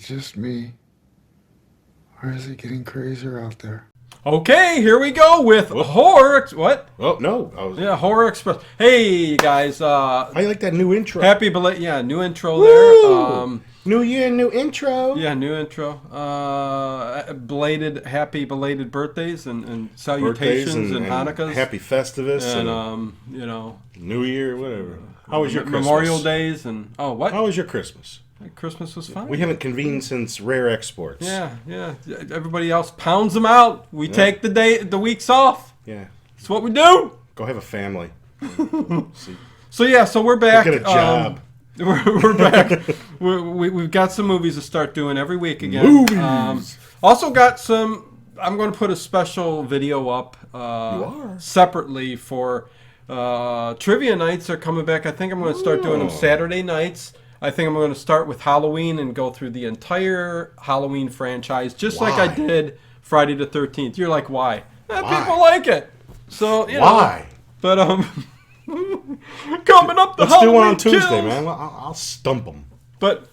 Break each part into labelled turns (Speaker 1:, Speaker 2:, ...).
Speaker 1: it just me? Or is it getting crazier out there?
Speaker 2: Okay, here we go with Horror... What?
Speaker 3: Oh, no.
Speaker 2: Yeah, Horror Express. Hey, guys.
Speaker 3: I like that new intro.
Speaker 2: Happy belated... Yeah, new intro
Speaker 3: Woo!
Speaker 2: there.
Speaker 3: New year, new intro.
Speaker 2: Yeah, new intro. Happy belated birthdays and salutations and Hanukkahs.
Speaker 3: Happy Festivus.
Speaker 2: And,
Speaker 3: New Year, whatever. How was your Christmas?
Speaker 2: Memorial Days and... Oh, what?
Speaker 3: How was your Christmas?
Speaker 2: Christmas was fine.
Speaker 3: We haven't convened since Rare Exports.
Speaker 2: Yeah. Everybody else pounds them out. We take the weeks off.
Speaker 3: Yeah.
Speaker 2: That's what we do.
Speaker 3: Go have a family.
Speaker 2: So we're back.
Speaker 3: Get a job.
Speaker 2: We're back. We've got some movies to start doing every week again.
Speaker 3: Movies.
Speaker 2: Also got some. I'm going to put a special video up separately for trivia nights are coming back. I think I'm going to start doing them Saturday nights. I think I'm going to start with Halloween and go through the entire Halloween franchise, just like I did Friday the 13th. You're like, why? People like it. So,
Speaker 3: why?
Speaker 2: But coming up the
Speaker 3: Let's
Speaker 2: Halloween
Speaker 3: do one on Tuesday,
Speaker 2: kills.
Speaker 3: man. I'll stump them.
Speaker 2: But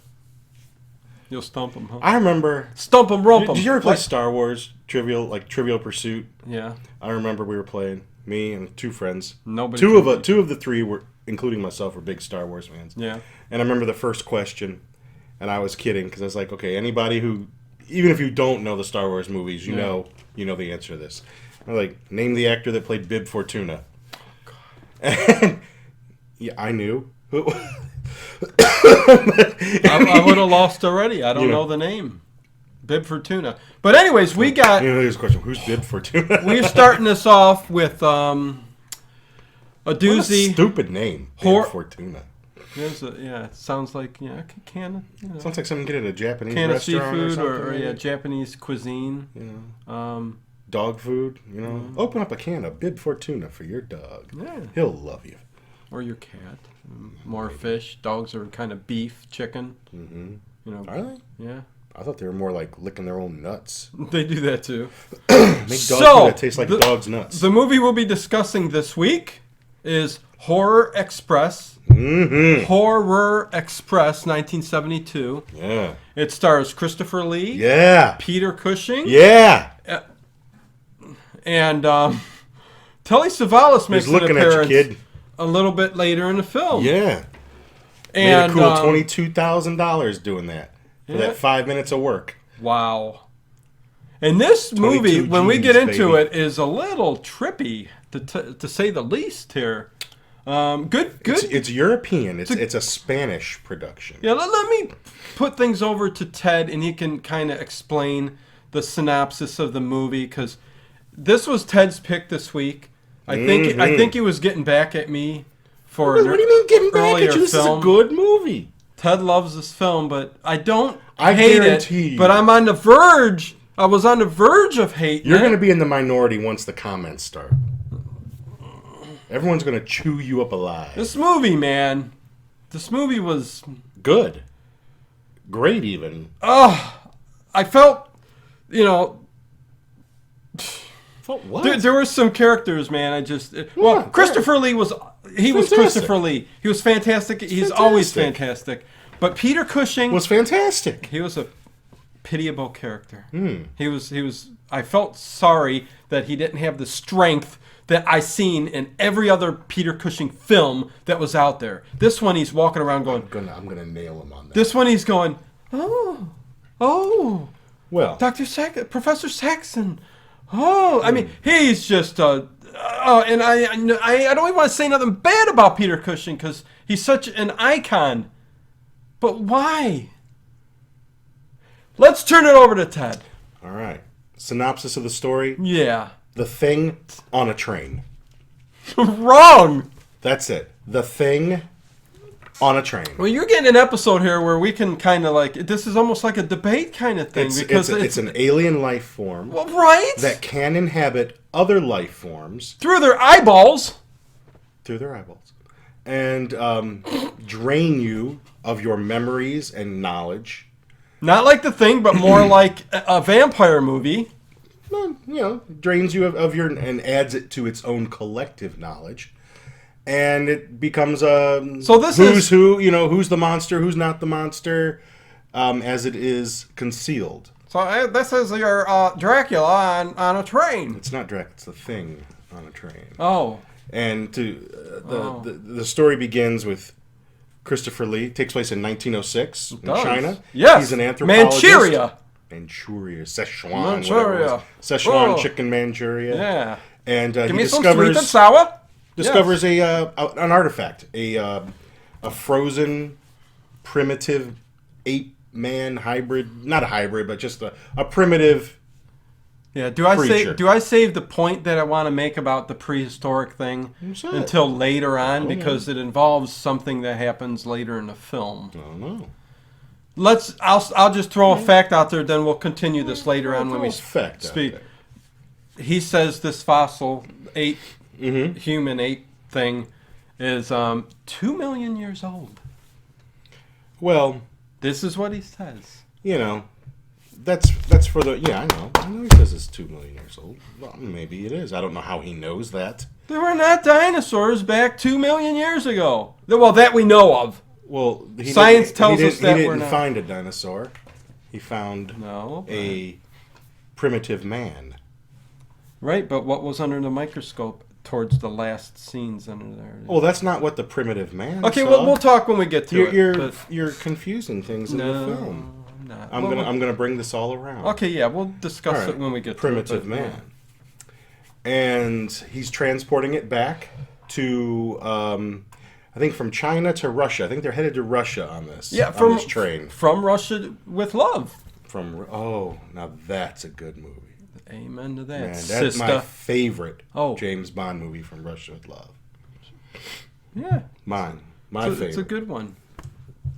Speaker 2: you'll stump them, huh?
Speaker 3: I remember...
Speaker 2: Stump them, rump them.
Speaker 3: Did you ever play Star Wars Trivial Pursuit?
Speaker 2: Yeah.
Speaker 3: I remember we were playing, me and two friends.
Speaker 2: Nobody.
Speaker 3: Two of the three were, including myself, were big Star Wars fans.
Speaker 2: Yeah.
Speaker 3: And I remember the first question, and I was kidding because I was like, okay, anybody who, even if you don't know the Star Wars movies, you know the answer to this. I was like, name the actor that played Bib Fortuna. Oh, God. And, yeah, I knew.
Speaker 2: I would have lost already. I don't know the name. Bib Fortuna. But anyways, we got...
Speaker 3: Here's a question. Who's Bib Fortuna?
Speaker 2: We're starting this off with a doozy.
Speaker 3: What a stupid name. Bib Fortuna.
Speaker 2: It sounds like a can of...
Speaker 3: Sounds like something you get at a Japanese
Speaker 2: can
Speaker 3: restaurant
Speaker 2: of seafood
Speaker 3: or
Speaker 2: Japanese cuisine.
Speaker 3: Dog food, Open up a can of Bib Fortuna for your dog.
Speaker 2: Yeah.
Speaker 3: He'll love you.
Speaker 2: Or your cat. More fish. Dogs are kind of beef, chicken.
Speaker 3: Mm-hmm.
Speaker 2: Are they? Yeah.
Speaker 3: I thought they were more like licking their own nuts.
Speaker 2: They do that too.
Speaker 3: Make dog food that tastes like dog's nuts.
Speaker 2: The movie we'll be discussing this week is Horror Express.
Speaker 3: Mm-hmm.
Speaker 2: Horror Express, 1972.
Speaker 3: Yeah.
Speaker 2: It stars Christopher Lee.
Speaker 3: Yeah.
Speaker 2: Peter Cushing.
Speaker 3: Yeah.
Speaker 2: And Telly Savalas makes an appearance
Speaker 3: at you, kid.
Speaker 2: A little bit later in the film.
Speaker 3: Yeah.
Speaker 2: And
Speaker 3: made a cool $22,000 doing that for that 5 minutes of work.
Speaker 2: Wow. And this movie, when we get into it, is a little trippy, to say the least here. Good.
Speaker 3: It's European. It's a Spanish production.
Speaker 2: Yeah, let me put things over to Ted, and he can kind of explain the synopsis of the movie, because this was Ted's pick this week. I think he was getting back at me for
Speaker 3: what do you mean getting back at you? This is a good movie.
Speaker 2: Ted loves this film, but I
Speaker 3: hate
Speaker 2: it. But I'm on the verge. I was on the verge of hating it.
Speaker 3: You're going to be in the minority once the comments start. Everyone's going to chew you up alive.
Speaker 2: This movie, man. This movie was...
Speaker 3: good. Great, even.
Speaker 2: I felt,
Speaker 3: Felt what?
Speaker 2: There were some characters, man. Christopher Lee was... He was Christopher Lee. He was fantastic. He's always fantastic. But Peter Cushing...
Speaker 3: was fantastic.
Speaker 2: He was a pitiable character. He was... I felt sorry that he didn't have the strength that I seen in every other Peter Cushing film that was out there. This one, he's walking around going...
Speaker 3: I'm gonna nail him on that.
Speaker 2: This one, he's going, oh,
Speaker 3: well,
Speaker 2: Professor Saxon. Oh, I mean, he's just... and I don't even want to say nothing bad about Peter Cushing because he's such an icon. But why? Let's turn it over to Ted.
Speaker 3: All right. Synopsis of the story.
Speaker 2: Yeah.
Speaker 3: The Thing on a train.
Speaker 2: Wrong.
Speaker 3: That's it. The Thing on a train.
Speaker 2: Well, you're getting an episode here where we can kind of like... This is almost like a debate kind of thing.
Speaker 3: It's an alien life form.
Speaker 2: Well, right.
Speaker 3: That can inhabit other life forms.
Speaker 2: Through their eyeballs.
Speaker 3: And drain you of your memories and knowledge.
Speaker 2: Not like The Thing, but more like a vampire movie.
Speaker 3: Well, drains you of your... and adds it to its own collective knowledge. And it becomes a...
Speaker 2: So this
Speaker 3: who's the monster, who's not the monster. as it is concealed.
Speaker 2: So this is your Dracula on a train.
Speaker 3: It's not Dracula, it's the Thing on a train.
Speaker 2: Oh.
Speaker 3: And the story begins with Christopher Lee. Takes place in 1906 in China.
Speaker 2: Yes.
Speaker 3: He's an anthropologist. Manchuria, Szechuan,
Speaker 2: Manchuria.
Speaker 3: Szechuan chicken Manchuria.
Speaker 2: Yeah.
Speaker 3: And
Speaker 2: Give
Speaker 3: he
Speaker 2: me some sweet and sour.
Speaker 3: discovers an artifact, a frozen, primitive ape-man hybrid. Not a hybrid, but just a primitive.
Speaker 2: Yeah. Do I save the point that I want to make about the prehistoric thing until later on because it involves something that happens later in the film?
Speaker 3: I don't know.
Speaker 2: I'll just throw a fact out there. Then we'll continue this later on when we speak. He says this fossil human ape thing is 2 million years old.
Speaker 3: Well,
Speaker 2: this is what he says.
Speaker 3: That's for the I know he says it's 2 million years old. Well, maybe it is. I don't know how he knows that.
Speaker 2: There were not dinosaurs back 2 million years ago. Well, that we know of.
Speaker 3: Well,
Speaker 2: science tells us that
Speaker 3: he
Speaker 2: we're
Speaker 3: didn't
Speaker 2: not.
Speaker 3: find a dinosaur. He found a primitive man.
Speaker 2: Right, but what was under the microscope towards the last scenes under there?
Speaker 3: Well, that's not what the primitive man.
Speaker 2: Okay,
Speaker 3: saw.
Speaker 2: we'll talk when we get to it.
Speaker 3: You're confusing things in the film.
Speaker 2: I'm not.
Speaker 3: I'm gonna bring this all around.
Speaker 2: Okay, yeah, we'll discuss it when we get to it.
Speaker 3: Primitive man, and he's transporting it back to I think from China to Russia. I think they're headed to Russia on this. Yeah, on this train
Speaker 2: from Russia with love.
Speaker 3: Now that's a good movie.
Speaker 2: Amen to that.
Speaker 3: Man, that's my favorite James Bond movie, From Russia with Love.
Speaker 2: Yeah,
Speaker 3: my favorite.
Speaker 2: It's a good one.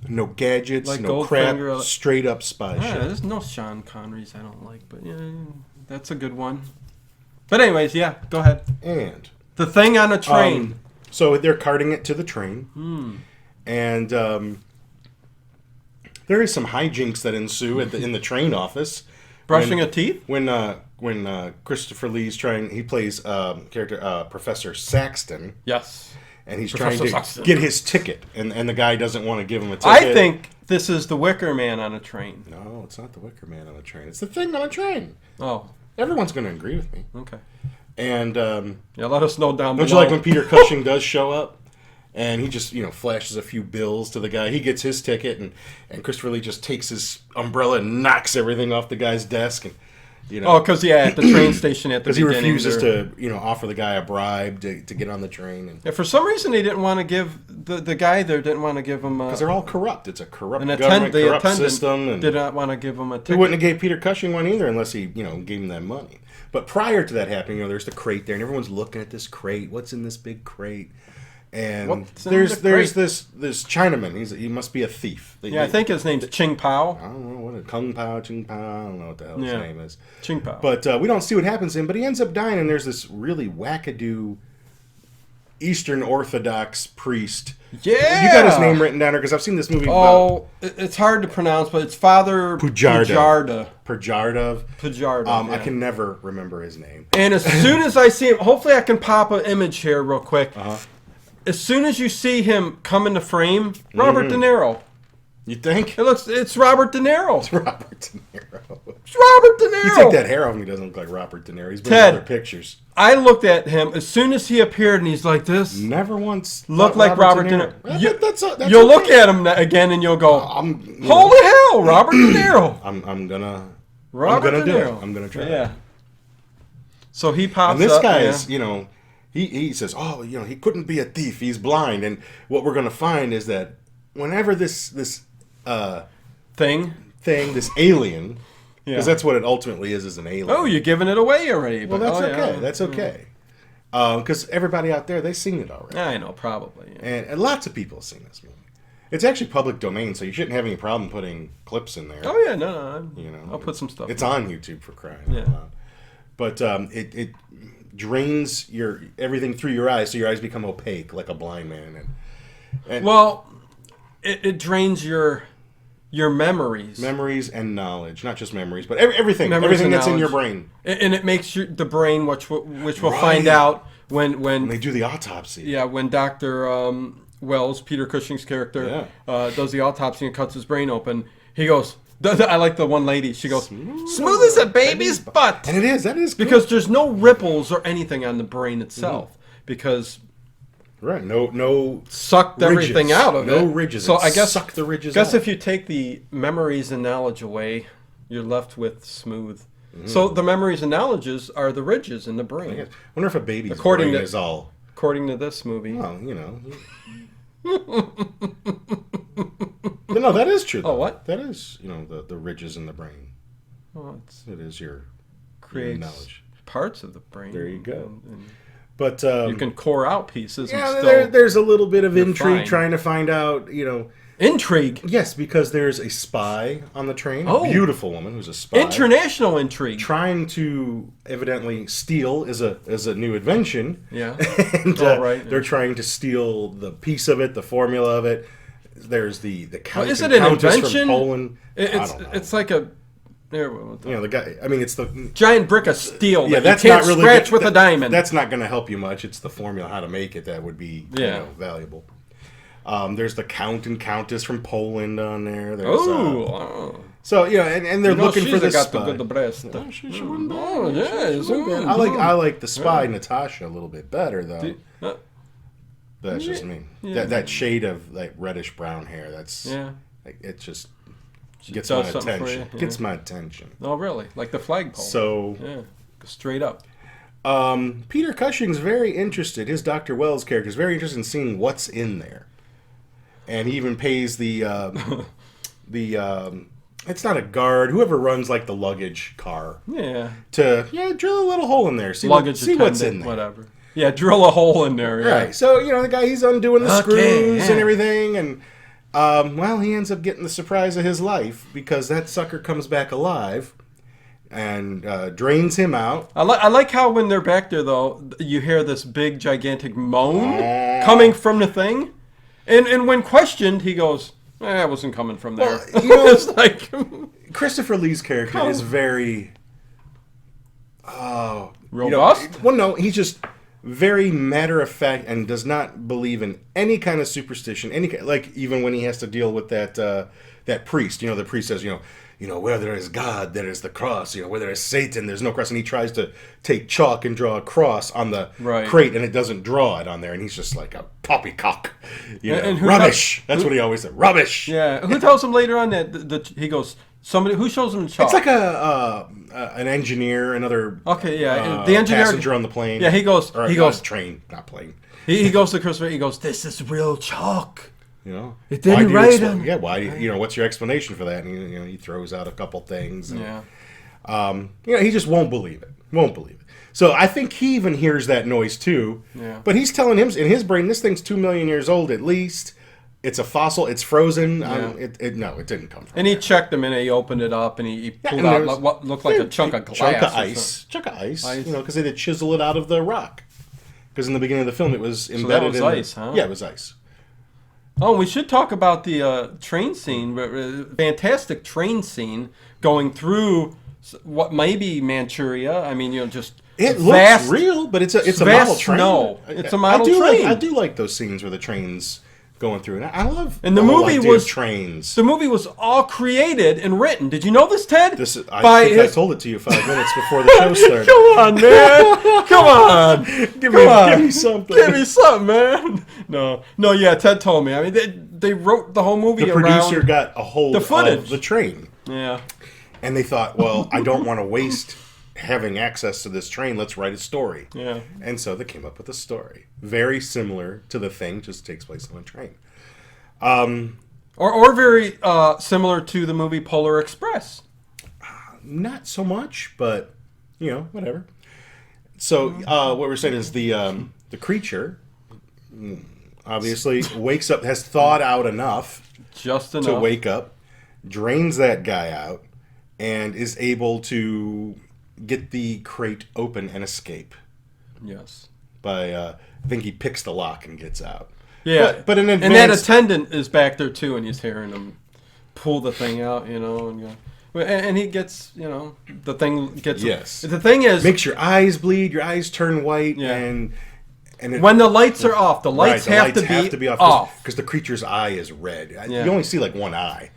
Speaker 3: No gadgets,
Speaker 2: like
Speaker 3: no crap, straight up spy shit.
Speaker 2: There's no Sean Connerys I don't like, but yeah, that's a good one. But anyways, yeah, go ahead.
Speaker 3: And
Speaker 2: the thing on a train.
Speaker 3: So they're carting it to the train, and there is some hijinks that ensue in the train office.
Speaker 2: Brushing of teeth?
Speaker 3: When Christopher Lee's he plays character Professor Saxton.
Speaker 2: Yes.
Speaker 3: And he's trying to get his ticket, and the guy doesn't want to give him a ticket.
Speaker 2: I think this is the Wicker Man on a train.
Speaker 3: No, it's not the Wicker Man on a train. It's the Thing on a train.
Speaker 2: Oh.
Speaker 3: Everyone's going to agree with me.
Speaker 2: Okay.
Speaker 3: And
Speaker 2: let us know down below.
Speaker 3: Don't you like when Peter Cushing does show up? And he just, flashes a few bills to the guy. He gets his ticket, and Christopher Lee just takes his umbrella and knocks everything off the guy's desk. And,
Speaker 2: because, at the train station at the beginning.
Speaker 3: Because he refuses to, offer the guy a bribe to get on the train. And
Speaker 2: for some reason, they didn't want to give, the guy there didn't want to give him
Speaker 3: because they're all corrupt. It's a corrupt government, corrupt system. And
Speaker 2: did not want to give him a ticket.
Speaker 3: He wouldn't have gave Peter Cushing one either unless he, gave him that money. But prior to that happening, there's the crate there, and everyone's looking at this crate. What's in this big crate? And there's this Chinaman. He must be a thief.
Speaker 2: I think his name's Ching Pao.
Speaker 3: I don't know what Kung Pao, Ching Pao. I don't know what the hell his name is.
Speaker 2: Ching Pao.
Speaker 3: But we don't see what happens to him. But he ends up dying, and there's this really wackadoo Eastern Orthodox priest.
Speaker 2: Yeah,
Speaker 3: you got his name written down there because I've seen this movie.
Speaker 2: It's hard to pronounce, but it's Father Pujarda. I can never remember his name. And as soon as I see him, hopefully I can pop an image here real quick. As soon as you see him come into frame, Robert De Niro.
Speaker 3: You think?
Speaker 2: It's Robert De Niro.
Speaker 3: It's Robert De Niro.
Speaker 2: It's Robert De Niro.
Speaker 3: You take that hair off and he doesn't look like Robert De Niro. He's been in other pictures.
Speaker 2: I looked at him as soon as he appeared and he's like this.
Speaker 3: Never once
Speaker 2: looked like Robert De Niro.
Speaker 3: That's
Speaker 2: you'll look at him again and you'll go, holy hell, Robert De Niro.
Speaker 3: I'm gonna
Speaker 2: do it.
Speaker 3: I'm gonna try.
Speaker 2: Yeah. So he pops up.
Speaker 3: And this guy is, he says, he couldn't be a thief. He's blind. And what we're gonna find is that whenever this alien, because that's what it ultimately is an alien.
Speaker 2: Oh, you're giving it away already.
Speaker 3: Well, that's okay. That's okay. Because everybody out there, they've seen it already.
Speaker 2: I know, probably. Yeah.
Speaker 3: And lots of people have seen this movie. It's actually public domain, so you shouldn't have any problem putting clips in there.
Speaker 2: Oh yeah, no. I'll put some stuff.
Speaker 3: It's on YouTube for crying out loud. But it drains everything through your eyes, so your eyes become opaque like a blind man. And
Speaker 2: it drains your memories
Speaker 3: and knowledge, not just memories, but everything that's in your brain,
Speaker 2: and it makes the brain, which we'll find out when
Speaker 3: they do the autopsy.
Speaker 2: Yeah, when Dr. Wells, Peter Cushing's character, does the autopsy and cuts his brain open. He goes, I like the one lady. She goes, smooth as a baby's butt.
Speaker 3: And it is. That is good.
Speaker 2: Because there's no ripples or anything on the brain itself. Because
Speaker 3: right, no
Speaker 2: sucked
Speaker 3: ridges.
Speaker 2: everything out of it.
Speaker 3: No ridges.
Speaker 2: So I guess
Speaker 3: suck the ridges.
Speaker 2: Guess
Speaker 3: out.
Speaker 2: if you take the memories and knowledge away, you're left with smooth. So the memories and knowledges are the ridges in the brain.
Speaker 3: I wonder if a baby's brain is all.
Speaker 2: According to this movie.
Speaker 3: Well, you know. But no, that is true. Though.
Speaker 2: Oh, what?
Speaker 3: That is, the ridges in the brain.
Speaker 2: Well,
Speaker 3: it is your
Speaker 2: knowledge. Parts of the brain.
Speaker 3: There you go.
Speaker 2: And
Speaker 3: but
Speaker 2: you can core out pieces.
Speaker 3: Yeah,
Speaker 2: and still
Speaker 3: there's a little bit of intrigue
Speaker 2: fine.
Speaker 3: trying to find out,
Speaker 2: Intrigue?
Speaker 3: Yes, because there's a spy on the train.
Speaker 2: Oh.
Speaker 3: A beautiful woman who's a spy.
Speaker 2: International intrigue.
Speaker 3: Trying to evidently steal is a new invention.
Speaker 2: Yeah.
Speaker 3: And
Speaker 2: right.
Speaker 3: They're trying to steal the piece of it, the formula of it. There's the count
Speaker 2: is
Speaker 3: and
Speaker 2: it an
Speaker 3: countess
Speaker 2: invention?
Speaker 3: from Poland.
Speaker 2: I don't know. It's like a...
Speaker 3: the guy. I mean, it's the
Speaker 2: giant brick of steel.
Speaker 3: Yeah,
Speaker 2: that
Speaker 3: that's
Speaker 2: you can't
Speaker 3: not really
Speaker 2: scratch with a diamond.
Speaker 3: That's not going to help you much. It's the formula how to make it that would be valuable. There's the count and countess from Poland on there. There's, so and they're looking for this spy.
Speaker 2: The breast.
Speaker 3: She wouldn't be.
Speaker 2: Oh yes.
Speaker 3: I like the spy Natasha a little bit better though. That's just me.
Speaker 2: Yeah.
Speaker 3: That shade of like reddish brown hair. That's it just gets my attention. Gets my attention.
Speaker 2: Oh really? Like the flagpole.
Speaker 3: So
Speaker 2: straight up.
Speaker 3: Peter Cushing's very interested. His Dr. Wells character is very interested in seeing what's in there, and he even pays the it's not a guard, whoever runs like the luggage car. To drill a little hole in there, see what's in there.
Speaker 2: Whatever. Yeah, drill a hole in there. Yeah.
Speaker 3: Right. So the guy, he's undoing the screws and everything, and he ends up getting the surprise of his life because that sucker comes back alive and drains him out.
Speaker 2: I like how when they're back there though, you hear this big gigantic moan coming from the thing, and when questioned, he goes, "I wasn't coming from there."
Speaker 3: Well,
Speaker 2: it's like
Speaker 3: Christopher Lee's character is very
Speaker 2: robust.
Speaker 3: No, he's just very matter of fact and does not believe in any kind of superstition. Even when he has to deal with that priest. The priest says, where there is God, there is the cross. Where there is Satan, there's no cross. And he tries to take chalk and draw a cross on the crate, and it doesn't draw it on there. And he's just like a poppycock. And rubbish. That's what he always said. Rubbish.
Speaker 2: Yeah. Who tells him later on that he goes, somebody who shows him the chalk?
Speaker 3: It's like an engineer, another
Speaker 2: the engineer,
Speaker 3: passenger on the plane.
Speaker 2: Yeah, he goes
Speaker 3: train, not plane.
Speaker 2: He goes to Christopher. He goes, "This is real chalk."
Speaker 3: It didn't write him. Yeah, why? What's your explanation for that? And he throws out a couple things. And, he just won't believe it. So I think he even hears that noise too.
Speaker 2: Yeah.
Speaker 3: But he's telling him in his brain, this thing's 2 million years old at least. It's a fossil. It's frozen.
Speaker 2: Yeah.
Speaker 3: It didn't come from.
Speaker 2: And he checked them, and he opened it up, and he pulled out what looked like a chunk of glass.
Speaker 3: Chunk of ice. Because they did chisel it out of the rock. Because in the beginning of the film, it was embedded in
Speaker 2: ice, huh?
Speaker 3: Yeah, it was ice.
Speaker 2: Oh, we should talk about the train scene. Fantastic train scene going through what may be Manchuria. I mean, just
Speaker 3: it looks real, but it's a model train.
Speaker 2: No, it's a model train.
Speaker 3: I do like those scenes where the train's going through, and I love.
Speaker 2: And the movie was
Speaker 3: trains.
Speaker 2: The movie was all created and written. Did you know this, Ted?
Speaker 3: I told it to you 5 minutes before the show started.
Speaker 2: Come on, man. Come on.
Speaker 3: Give me something.
Speaker 2: Give me something, man. No. Yeah, Ted told me. I mean, they wrote the whole movie.
Speaker 3: The producer got a hold of the train.
Speaker 2: Yeah.
Speaker 3: And they thought, well, I don't want to waste having access to this train. Let's write a story.
Speaker 2: Yeah.
Speaker 3: And so they came up with a story. Very similar to The Thing, just takes place on a train.
Speaker 2: Or very similar to the movie Polar Express.
Speaker 3: Not so much, but, whatever. So what we're saying is the creature obviously wakes up, has thawed out enough.
Speaker 2: Just enough.
Speaker 3: To wake up, drains that guy out, and is able to get the crate open and escape.
Speaker 2: Yes.
Speaker 3: I think he picks the lock and gets out.
Speaker 2: Yeah.
Speaker 3: But in advance,
Speaker 2: and that attendant is back there too, and he's hearing him pull the thing out, and he gets, the thing gets.
Speaker 3: Yes.
Speaker 2: The thing is,
Speaker 3: makes your eyes bleed, your eyes turn white, and
Speaker 2: when the lights are off, the lights have to be off
Speaker 3: because the creature's eye is red.
Speaker 2: Yeah.
Speaker 3: You only see like one eye.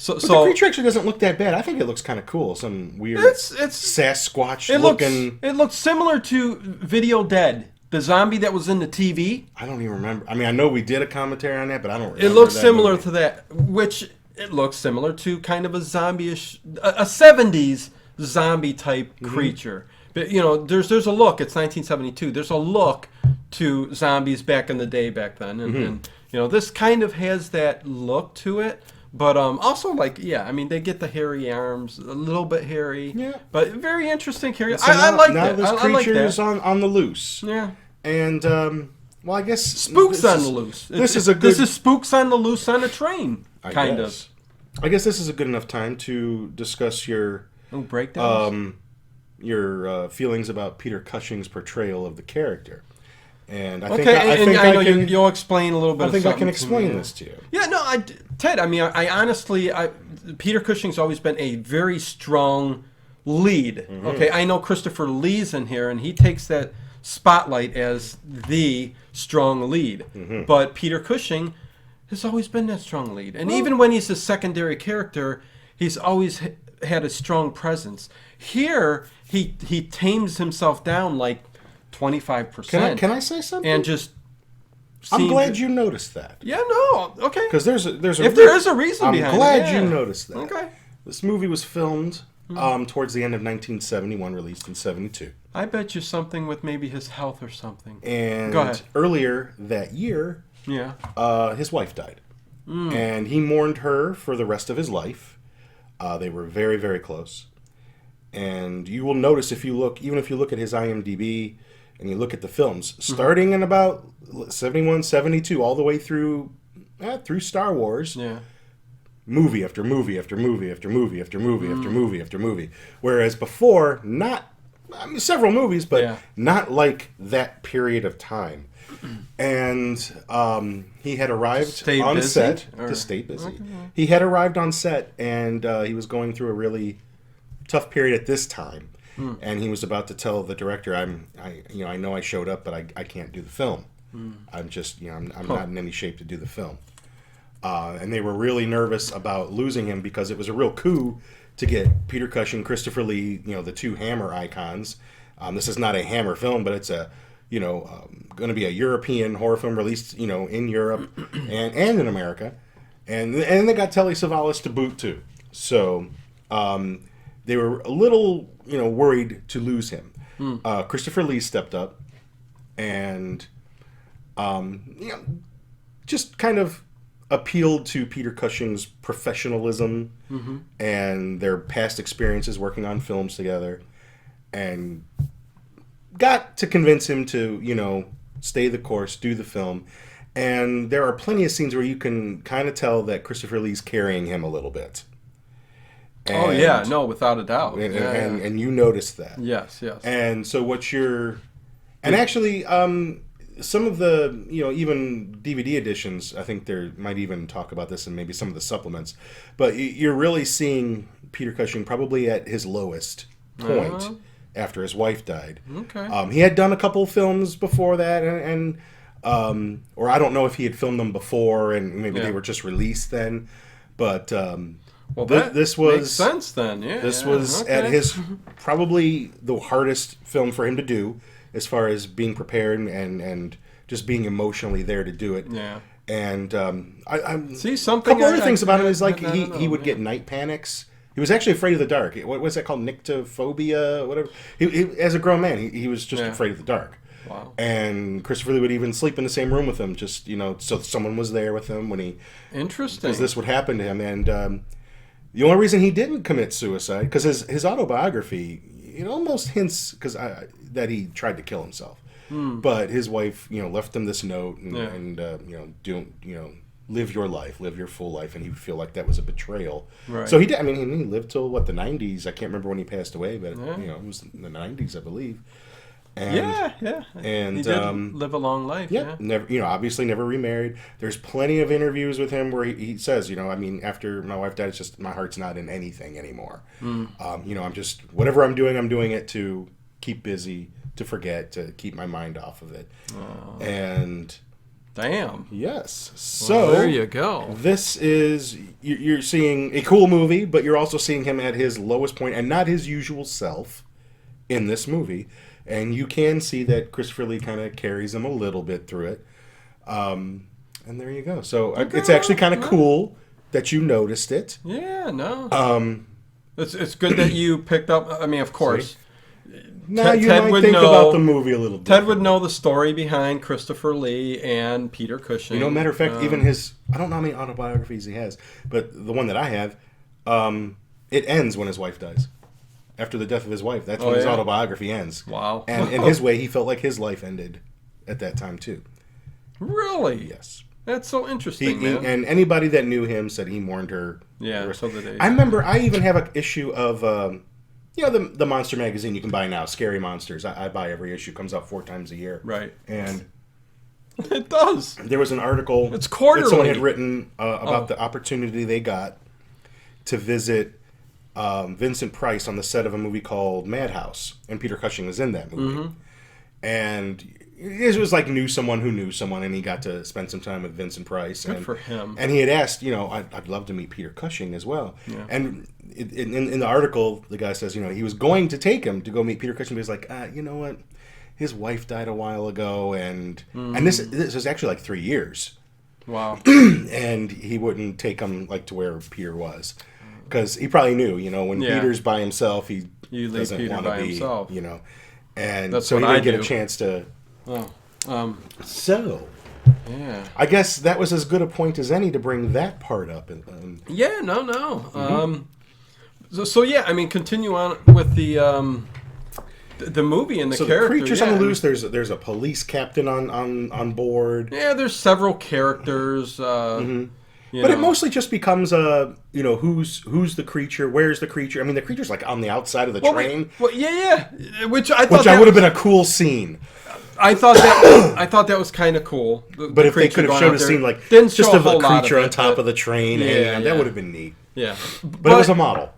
Speaker 3: But the creature actually doesn't look that bad. I think it looks kind of cool. Some weird Sasquatch looking.
Speaker 2: It looks similar to Video Dead, the zombie that was in the TV.
Speaker 3: I don't even remember. I mean, I know we did a commentary on that, but I don't remember.
Speaker 2: It looks similar
Speaker 3: movie.
Speaker 2: to that, which it looks similar to kind of a zombie-ish, a 70s zombie type creature. But, you know, there's a look. It's 1972. There's a look to zombies back in the day back then, and you know, this kind of has that look to it. But also, like, yeah, I mean, they get the hairy arms, a little bit hairy. Yeah. But very interesting character.
Speaker 3: So
Speaker 2: I like
Speaker 3: now
Speaker 2: that.
Speaker 3: This creature is on the loose.
Speaker 2: Yeah.
Speaker 3: And, well, I guess...
Speaker 2: Spooks on the loose. This is spooks on the loose on a train, kind of.
Speaker 3: I guess this is a good enough time to discuss your...
Speaker 2: breakdowns?
Speaker 3: Your feelings about Peter Cushing's portrayal of the character. And I know
Speaker 2: you'll explain a little bit.
Speaker 3: I think I can explain this to you.
Speaker 2: Yeah, no, Ted. I mean, I honestly, Peter Cushing's always been a very strong lead. Okay, I know Christopher Lee's in here, and he takes that spotlight as the strong lead. But Peter Cushing has always been that strong lead, and even when he's a secondary character, he's always had a strong presence. Here, he tames himself down like 25%.
Speaker 3: Can I say something?
Speaker 2: And just...
Speaker 3: I'm glad you noticed that.
Speaker 2: Yeah, no, okay.
Speaker 3: Because there is a reason
Speaker 2: behind it.
Speaker 3: I'm glad you noticed that.
Speaker 2: Okay.
Speaker 3: This movie was filmed towards the end of 1971, released in 72.
Speaker 2: I bet you something with maybe his health or something.
Speaker 3: And
Speaker 2: go ahead.
Speaker 3: Earlier that year, his wife died. And he mourned her for the rest of his life. They were very, very close. And you will notice if you look at his IMDb and you look at the films, starting in about 71, 72, all the way through Star Wars, movie after movie after movie after movie after movie after movie after movie. Whereas before, several movies, but not like that period of time. And he had arrived on set to stay busy. Okay. He had arrived on set, and he was going through a really tough period at this time. And he was about to tell the director, I know I showed up, but I can't do the film. I'm just, I'm not in any shape to do the film. And they were really nervous about losing him because it was a real coup to get Peter Cushing, Christopher Lee, the two Hammer icons. This is not a Hammer film, but it's a, going to be a European horror film released, in Europe and in America. And they got Telly Savalas to boot too. So they were a little, worried to lose him. Christopher Lee stepped up and, just kind of appealed to Peter Cushing's professionalism and their past experiences working on films together, and got to convince him to, stay the course, do the film. And there are plenty of scenes where you can kind of tell that Christopher Lee's carrying him a little bit.
Speaker 2: And, without a doubt.
Speaker 3: And you noticed that.
Speaker 2: Yes.
Speaker 3: And so and actually, some of the, even DVD editions, I think there might even talk about this in maybe some of the supplements, but you're really seeing Peter Cushing probably at his lowest point after his wife died.
Speaker 2: Okay.
Speaker 3: He had done a couple films before that, and or I don't know if he had filmed them before and maybe they were just released then, but this was
Speaker 2: makes sense then.
Speaker 3: This was at his probably the hardest film for him to do, as far as being prepared and just being emotionally there to do it.
Speaker 2: Yeah.
Speaker 3: And I
Speaker 2: see something.
Speaker 3: A couple other things about him is like he would get night panics. He was actually afraid of the dark. What was that called? Nyctophobia, whatever. He as a grown man, he was just afraid of the dark.
Speaker 2: Wow.
Speaker 3: And Christopher Lee would even sleep in the same room with him, just so someone was there with him when he.
Speaker 2: Interesting.
Speaker 3: Because this would happen to him, and the only reason he didn't commit suicide, because his autobiography, it almost hints that he tried to kill himself. But his wife, left him this note and live your life, live your full life, and he would feel like that was a betrayal. Right. So he did. I mean, he lived till the 90s. I can't remember when he passed away, but it was in the 90s, I believe. And, and
Speaker 2: he did live a long life.
Speaker 3: Never, obviously never remarried. There's plenty of interviews with him where he says, after my wife died, it's just my heart's not in anything anymore. I'm just whatever I'm doing it to keep busy, to forget, to keep my mind off of it. And
Speaker 2: Damn.
Speaker 3: Yes.
Speaker 2: Well,
Speaker 3: So
Speaker 2: there you go.
Speaker 3: This is you're seeing a cool movie, but you're also seeing him at his lowest point and not his usual self in this movie. And you can see that Christopher Lee kind of carries him a little bit through it. And there you go. So it's actually kind of cool that you noticed it.
Speaker 2: Yeah, no. It's good that you picked up. I mean, of course.
Speaker 3: Now you might think about the movie a little bit.
Speaker 2: Ted would know the story behind Christopher Lee and Peter Cushing.
Speaker 3: You know, matter of fact, even his, I don't know how many autobiographies he has, but the one that I have, it ends when his wife dies. After the death of his wife, that's when his autobiography ends.
Speaker 2: Wow.
Speaker 3: And in his way, he felt like his life ended at that time, too.
Speaker 2: Really?
Speaker 3: Yes.
Speaker 2: That's so interesting, man.
Speaker 3: And anybody that knew him said he mourned her.
Speaker 2: Yeah, so did they.
Speaker 3: I remember I even have an issue of, the Monster magazine you can buy now, Scary Monsters. I buy every issue. Comes out 4 times a year.
Speaker 2: Right.
Speaker 3: And
Speaker 2: it does.
Speaker 3: there was an article
Speaker 2: It's quarterly.
Speaker 3: that someone had written about the opportunity they got to visit Vincent Price on the set of a movie called Madhouse, and Peter Cushing was in that movie.
Speaker 2: Mm-hmm.
Speaker 3: And it was like knew someone who knew someone, and he got to spend some time with Vincent Price.
Speaker 2: Good for him.
Speaker 3: And he had asked, I'd love to meet Peter Cushing as well.
Speaker 2: Yeah.
Speaker 3: And in the article, the guy says, he was going to take him to go meet Peter Cushing, but he's like, you know what? His wife died a while ago, and this was actually like 3 years.
Speaker 2: Wow.
Speaker 3: And he wouldn't take him like to where Peter was. Because he probably knew, when Peter's by himself, he doesn't want to be,
Speaker 2: himself.
Speaker 3: And
Speaker 2: that's
Speaker 3: so he
Speaker 2: what
Speaker 3: didn't get
Speaker 2: do.
Speaker 3: a chance to.
Speaker 2: Oh.
Speaker 3: So,
Speaker 2: yeah.
Speaker 3: I guess that was as good a point as any to bring that part up.
Speaker 2: Yeah, no. So yeah, I mean, continue on with the movie and the character.
Speaker 3: Creatures on the Loose. There's a police captain on board.
Speaker 2: Yeah, there's several characters.
Speaker 3: But it mostly just becomes who's the creature, where's the creature? I mean, the creature's like on the outside of the train.
Speaker 2: Yeah. Which I
Speaker 3: would have been a cool scene.
Speaker 2: I thought that was kind of cool.
Speaker 3: But if they could have showed a scene like
Speaker 2: just
Speaker 3: of a creature
Speaker 2: of
Speaker 3: on top of the train, that would have been neat.
Speaker 2: Yeah,
Speaker 3: but it was a model.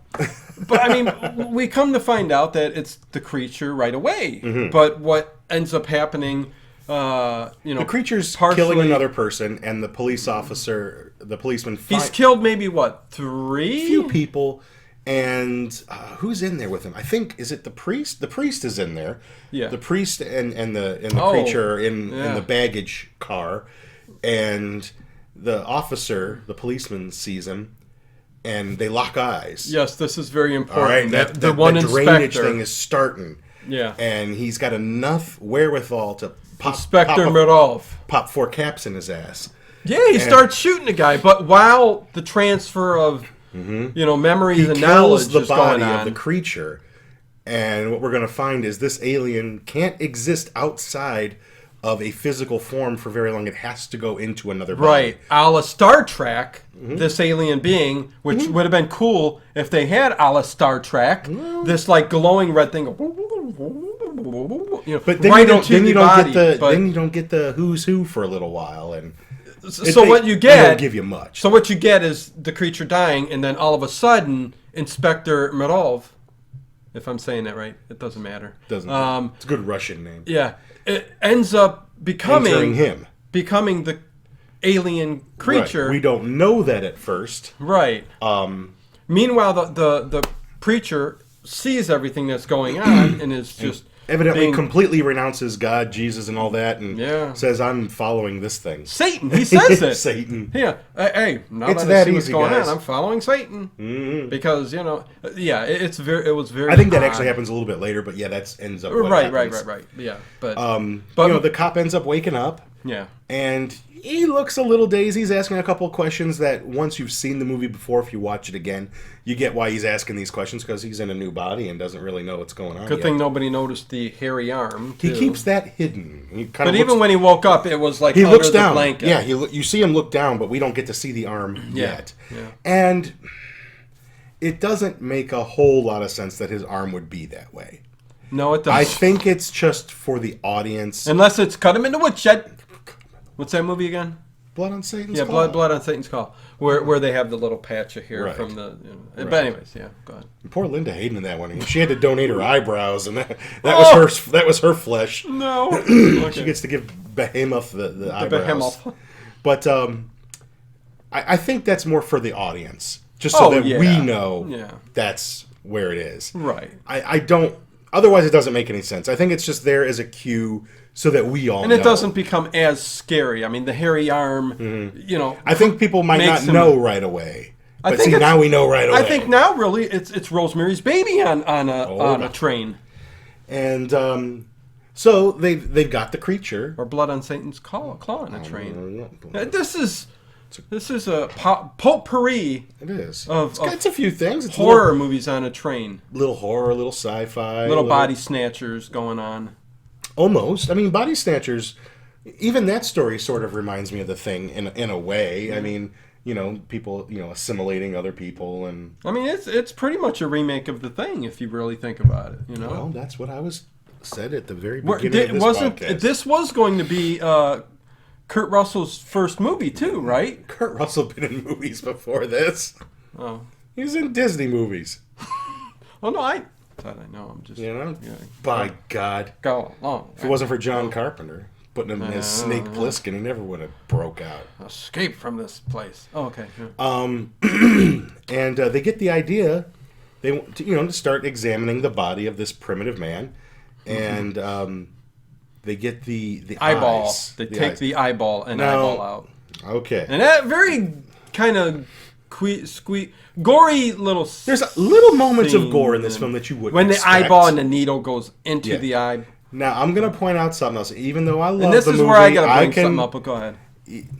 Speaker 2: But I mean, we come to find out that it's the creature right away. Mm-hmm. But what ends up happening, the
Speaker 3: creature's killing another person, and the policeman.
Speaker 2: He's killed maybe 3?
Speaker 3: Few people, and who's in there with him? I think is it the priest? The priest is in there.
Speaker 2: Yeah,
Speaker 3: the priest and the creature in the baggage car, and the officer, the policeman, sees him. And they lock eyes.
Speaker 2: Yes, this is very important.
Speaker 3: All right, that drainage thing is starting.
Speaker 2: Yeah.
Speaker 3: And he's got enough wherewithal to
Speaker 2: pop
Speaker 3: 4 caps in his ass.
Speaker 2: Yeah, he starts shooting the guy, but while the transfer of memories and knowledge is going on. He kills the body
Speaker 3: of the creature. And what we're going to find is this alien can't exist outside of a physical form for very long. It has to go into another body.
Speaker 2: Right. A la Star Trek, this alien being, which would have been cool if they had a la Star Trek, this like glowing red thing.
Speaker 3: But then you don't get the who's who for a little while, and
Speaker 2: what you get,
Speaker 3: they don't give you much.
Speaker 2: So what you get is the creature dying, and then all of a sudden, Inspector Mirov, if I'm saying that right, it doesn't matter.
Speaker 3: Doesn't matter. It's a good Russian name.
Speaker 2: Yeah. It ends up becoming the alien creature.
Speaker 3: Right. We don't know that at first.
Speaker 2: Right. Meanwhile, the preacher sees everything that's going on and is just
Speaker 3: evidently completely renounces God, Jesus, and all that, and says, "I'm following this thing."
Speaker 2: Satan. He says it.
Speaker 3: Satan.
Speaker 2: Yeah. Hey, now
Speaker 3: it's
Speaker 2: that I see
Speaker 3: what's
Speaker 2: going
Speaker 3: on,
Speaker 2: I'm following Satan because it was very.
Speaker 3: I think that actually happens a little bit later, but yeah, that ends up
Speaker 2: right. Yeah, but
Speaker 3: the cop ends up waking up.
Speaker 2: Yeah,
Speaker 3: and he looks a little dazed. He's asking a couple of questions that once you've seen the movie before, if you watch it again, you get why he's asking these questions, because he's in a new body and doesn't really know what's going on.
Speaker 2: Good thing nobody noticed the hairy arm.
Speaker 3: He keeps that hidden.
Speaker 2: But even when he woke up, it was like
Speaker 3: he
Speaker 2: under
Speaker 3: looks
Speaker 2: the
Speaker 3: down.
Speaker 2: blanket.
Speaker 3: Yeah, you see him look down, but we don't get to see the arm yet.
Speaker 2: Yeah.
Speaker 3: And it doesn't make a whole lot of sense that his arm would be that way.
Speaker 2: No, it doesn't.
Speaker 3: I think it's just for the audience.
Speaker 2: Unless it's cut him in the woodshed. What's that movie again?
Speaker 3: Blood on Satan's
Speaker 2: Yeah,
Speaker 3: Claw.
Speaker 2: blood on Satan's Claw, where they have the little patch of hair
Speaker 3: Right.
Speaker 2: from the.
Speaker 3: Right.
Speaker 2: But anyways, yeah, go ahead.
Speaker 3: Poor Linda hated that one. She had to donate her eyebrows, and that was her flesh.
Speaker 2: No,
Speaker 3: She gets to give Behemoth the eyebrows.
Speaker 2: Behemoth.
Speaker 3: But I think that's more for the audience, just so that we know that's where it is.
Speaker 2: Right.
Speaker 3: I don't. Otherwise, it doesn't make any sense. I think it's just there as a cue so that we all know.
Speaker 2: And it doesn't become as scary. I mean, the hairy arm,
Speaker 3: I think people might not know right away. But see, now we know right away.
Speaker 2: I think now, really, it's Rosemary's Baby on a train.
Speaker 3: And so they've got the creature.
Speaker 2: Or Blood on Satan's Claw on a train. This is a potpourri.
Speaker 3: It is.
Speaker 2: It's
Speaker 3: a few things. It's
Speaker 2: horror movies on a train.
Speaker 3: Little horror, little sci-fi.
Speaker 2: Little body snatchers going on.
Speaker 3: Almost. I mean, Body Snatchers, even that story sort of reminds me of The Thing in a way. I mean, people, assimilating other people. And
Speaker 2: I mean, it's pretty much a remake of The Thing, if you really think about it,
Speaker 3: Well, that's what I said at the very beginning of this podcast.
Speaker 2: This was going to be Kurt Russell's first movie, too, right?
Speaker 3: Kurt Russell been in movies before this.
Speaker 2: Oh.
Speaker 3: He was in Disney movies.
Speaker 2: Oh, no, I thought I know. I'm just...
Speaker 3: By God.
Speaker 2: Go on.
Speaker 3: If it wasn't for John Carpenter putting him as Snake Plissken, he never would have broke out.
Speaker 2: Escape from this place. Oh, okay.
Speaker 3: Yeah. And they get the idea, they want to start examining the body of this primitive man, and they get the
Speaker 2: eyeball.
Speaker 3: eyes.
Speaker 2: They take the eyeball and eyeball out.
Speaker 3: Okay.
Speaker 2: And that very kind of gory little.
Speaker 3: There's little moments of gore in this film that you wouldn't
Speaker 2: when
Speaker 3: expect.
Speaker 2: the eyeball and the needle goes into the eye.
Speaker 3: Now I'm gonna point out something else. Even though I love the movie,
Speaker 2: and this is where I gotta bring something up. But go ahead.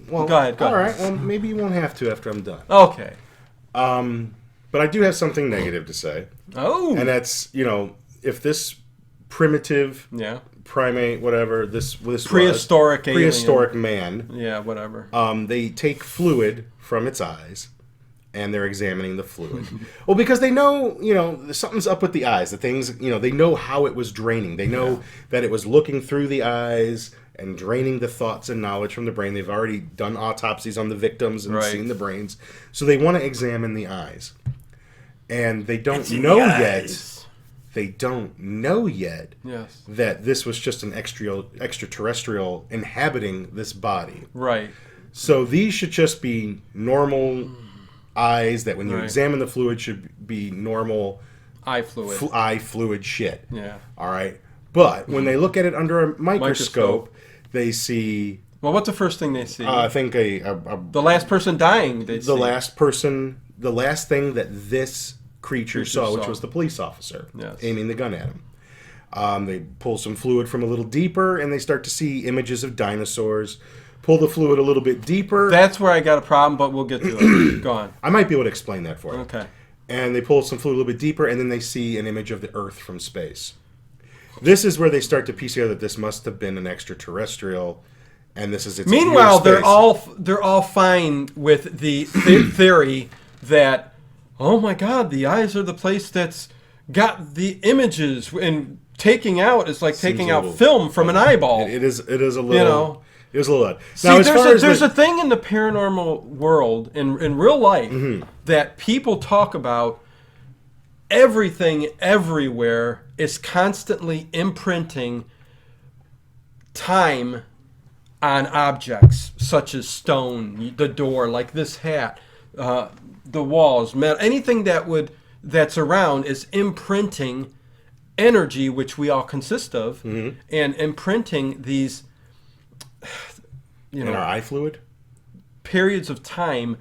Speaker 3: Well,
Speaker 2: go ahead.
Speaker 3: All right. Well, maybe you won't have to after I'm done.
Speaker 2: Okay.
Speaker 3: But I do have something negative to say.
Speaker 2: Oh.
Speaker 3: And that's if this primitive primate, whatever this
Speaker 2: prehistoric
Speaker 3: man.
Speaker 2: Yeah, whatever.
Speaker 3: They take fluid from its eyes, and they're examining the fluid. Well, because they know, something's up with the eyes. The things, they know how it was draining. They know that it was looking through the eyes and draining the thoughts and knowledge from the brain. They've already done autopsies on the victims and seen the brains. So they want to examine the eyes. And they don't know yet. They don't know yet that this was just an extraterrestrial inhabiting this body.
Speaker 2: Right.
Speaker 3: So these should just be normal eyes that when you examine the fluid should be normal
Speaker 2: eye fluid.
Speaker 3: Eye fluid shit.
Speaker 2: Yeah.
Speaker 3: All right. But when they look at it under a microscope, they see...
Speaker 2: Well, what's the first thing they see?
Speaker 3: I think
Speaker 2: the last person dying. The
Speaker 3: last thing that this creature saw, which was the police officer aiming the gun at him. They pull some fluid from a little deeper, and they start to see images of dinosaurs. Pull the fluid a little bit deeper.
Speaker 2: That's where I got a problem, but we'll get to it. Go on.
Speaker 3: I might be able to explain that for you.
Speaker 2: Okay.
Speaker 3: And they pull some fluid a little bit deeper, and then they see an image of the Earth from space. This is where they start to piece together that this must have been an extraterrestrial, and this is its.
Speaker 2: Meanwhile, they're all fine with the theory that, oh my God, the eyes are the place that's got the images, and taking out is like taking out film from an eyeball.
Speaker 3: It is a little. It was a little odd.
Speaker 2: See, now, there's a thing in the paranormal world, in real life, that people talk about. Everything, everywhere, is constantly imprinting time on objects, such as stone, the door, like this hat, the walls, metal, anything that's around is imprinting energy, which we all consist of, and imprinting these,
Speaker 3: in our eye fluid,
Speaker 2: periods of time.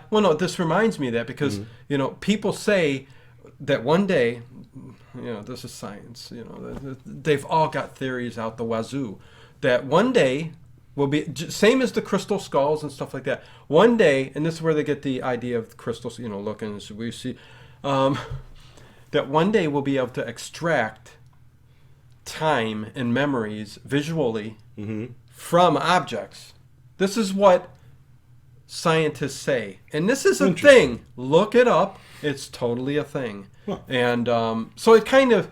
Speaker 2: Well, no, this reminds me of that because people say that one day, this is science. They've all got theories out the wazoo that one day will be same as the crystal skulls and stuff like that. One day, and this is where they get the idea of crystals. Looking, so we see that one day we'll be able to extract time and memories visually from objects. This is what scientists say, and this is a thing. Look it up. It's totally a thing. Huh. And so it kind of,